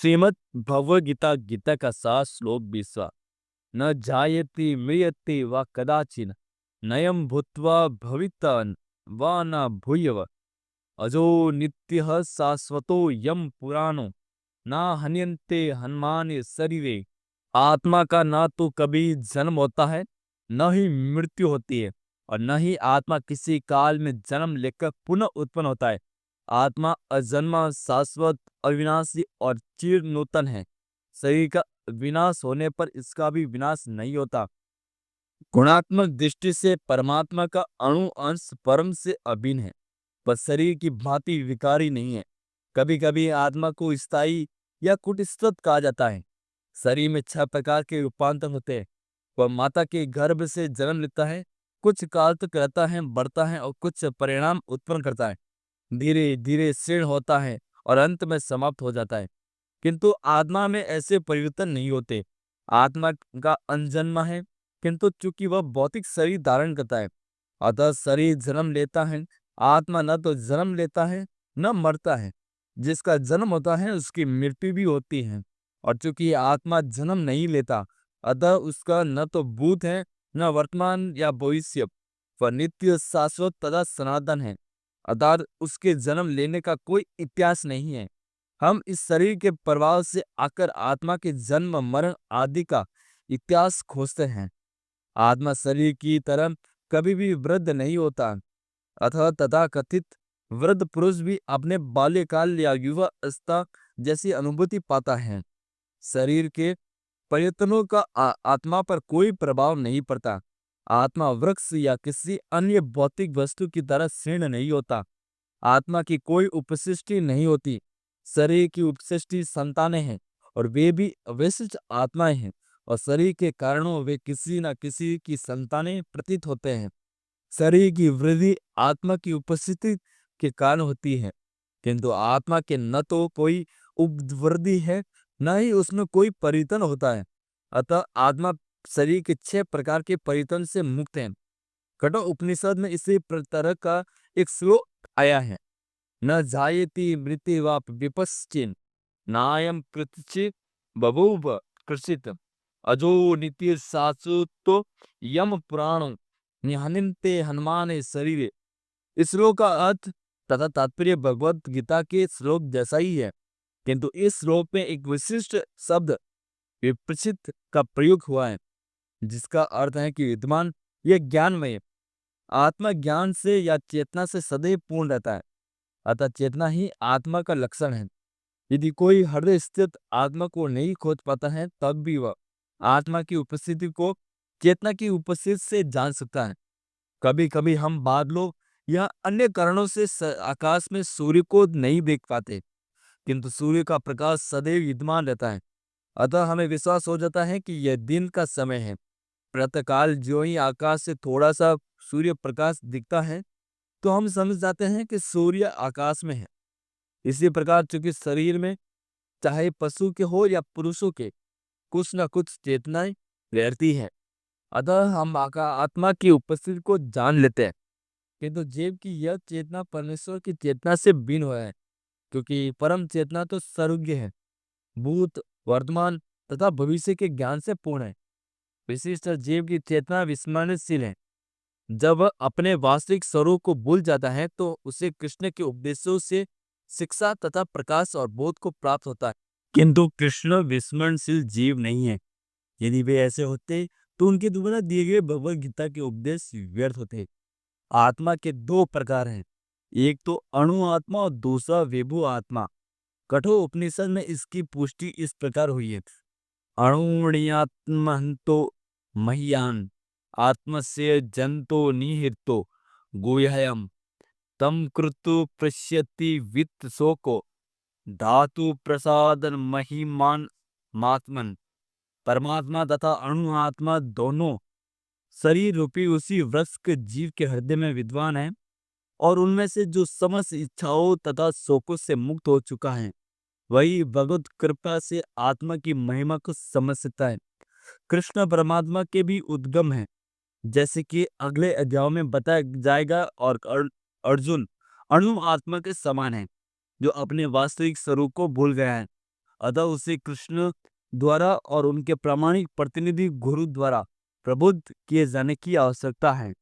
श्रीमद् भगवद गीता गीता का 7 श्लोक 20वां। न जायते म्रियते वा कदाचिन नयम भूत्वा भविता वा न भूयव अजो नित्यः शाश्वतो यम पुराणो ना हन्यन्ते हनुमाने शरीरे। आत्मा का ना तो कभी जन्म होता है, न ही मृत्यु होती है, और न ही आत्मा किसी काल में जन्म लेकर पुनः उत्पन्न होता है। आत्मा अजन्मा, शाश्वत, अविनाशी और चिर नूतन है। शरीर का विनाश होने पर इसका भी विनाश नहीं होता। गुणात्मक दृष्टि से परमात्मा का अणु अंश परम से अभिन्न है, पर शरीर की भांति विकारी नहीं है। कभी कभी आत्मा को स्थायी या कुटस्थ कहा जाता है। शरीर में 6 प्रकार के रूपांतर होते हैं। वह माता के गर्भ से जन्म लेता है, कुछ काल तक रहता है, बढ़ता है और कुछ परिणाम उत्पन्न करता है। धीरे धीरे क्षीण होता है और अंत में समाप्त हो जाता है। किंतु आत्मा में ऐसे परिवर्तन नहीं होते। आत्मा का अनजन्मा है, किंतु चूंकि वह भौतिक शरीर धारण करता है, अतः शरीर जन्म लेता है। आत्मा न तो जन्म लेता है न मरता है। जिसका जन्म होता है उसकी मृत्यु भी होती है। और चूंकि आत्मा जन्म नहीं लेता, अतः उसका न तो भूत है न वर्तमान या भविष्य। वह नित्य, शाश्वत तथा सनातन है, अर्थात उसके जन्म लेने का कोई इतिहास नहीं है। हम इस शरीर के प्रभाव से आकर आत्मा के जन्म मरण आदि का इतिहास खोजते हैं। आत्मा शरीर की तरह कभी भी वृद्ध नहीं होता, अतः तथाकथित वृद्ध पुरुष भी अपने बाल्यकाल या युवा अवस्था जैसी अनुभूति पाता है। शरीर के परिवर्तनों का आत्मा पर कोई प्रभाव नहीं पड़ता। आत्मा वृक्ष या किसी अन्य भौतिक वस्तु की तरह क्षीण नहीं होता। आत्मा की कोई उपसृष्टि नहीं होती। शरीर की उपसृष्टि संतानें हैं, और वे भी अविशिष्ट आत्माएं हैं, और शरीर के कारणों वे किसी न किसी की संतानें प्रतीत होते हैं। शरीर की वृद्धि आत्मा की उपस्थिति के कारण होती है, किंतु आत्मा के न तो कोई उपवृद्धि है, न ही उसमें कोई परिवर्तन होता है। अतः आत्मा शरीर के 6 प्रकार के परिवर्तन से मुक्त है। कठोर उपनिषद में इसी तरह का एक श्लोक आया है। न जायते मृत्युवाप विपश्चिन नायम कृतचित बभूव कृषित अजो नित्य शाश्वतो यम पुराण निहनन्ते हनुमाने शरीरे। इस श्लोक का अर्थ तथा तात्पर्य भगवत गीता के श्लोक जैसा ही है, किंतु इस श्लोक में एक विशिष्ट शब्द विपश्चित का प्रयोग हुआ है, जिसका अर्थ है कि विद्वान यह ज्ञानमय है। आत्मा ज्ञान से या चेतना से सदैव पूर्ण रहता है, अतः चेतना ही आत्मा का लक्षण है। यदि कोई हृदय स्थित आत्मा को नहीं खोज पाता है, तब भी वह आत्मा की उपस्थिति को चेतना की उपस्थिति से जान सकता है। कभी कभी हम बादलों या अन्य कारणों से आकाश में सूर्य को नहीं देख पाते, किंतु सूर्य का प्रकाश सदैव विद्यमान रहता है। अतः हमें विश्वास हो जाता है कि यह दिन का समय है। प्रातःकाल जो ही आकाश से थोड़ा सा सूर्य प्रकाश दिखता है, तो हम समझ जाते हैं कि सूर्य आकाश में है। इसी प्रकार चूंकि शरीर में, चाहे पशु के हो या पुरुषों के, कुछ न कुछ चेतनाएं रहती है, अतः हम आत्मा की उपस्थिति को जान लेते हैं। किंतु जीव की यह चेतना परमेश्वर की चेतना से भिन्न है, क्योंकि परम चेतना तो सर्वज्ञ है, भूत, वर्तमान तथा भविष्य के ज्ञान से पूर्ण है। विशिष्ट जीव की चेतना विस्मरणशील है। जब वह अपने वास्तविक स्वरूप को भूल जाता है, तो उसे कृष्ण के उपदेशों से शिक्षा तथा प्रकाश और बोध को प्राप्त होता है। किंतु कृष्ण विस्मरणशील जीव नहीं है। यदि वे ऐसे होते, तो उनके द्वारा दिए गए भगवद गीता के उपदेश व्यर्थ होते। आत्मा के 2 प्रकार हैं, एक तो अणु आत्मा और दूसरा विभु आत्मा। कठोर उपनिषद में इसकी पुष्टि इस प्रकार हुई है। अणुर्ण्यात्महंतो मह्यान आत्मस्य जंतो निहितो गुह्यम तम कृतु पश्यति वित्त शोको धातु प्रसादन महिमान मात्मन। परमात्मा तथा अणु आत्मा दोनों शरीर रूपी उसी वृक्ष के जीव के हृदय में विद्वान है, और उनमें से जो समस्त इच्छाओं तथा शोकों से मुक्त हो चुका है, वही भगवत कृपा से आत्मा की महिमा को समझ सकता है। कृष्ण परमात्मा के भी उद्गम है, जैसे कि अगले अध्याय में बताया जाएगा, और अर्जुन अणु आत्मा के समान है, जो अपने वास्तविक स्वरूप को भूल गया है। अतः उसे कृष्ण द्वारा और उनके प्रामाणिक प्रतिनिधि गुरु द्वारा प्रबुद्ध किए जाने की आवश्यकता है।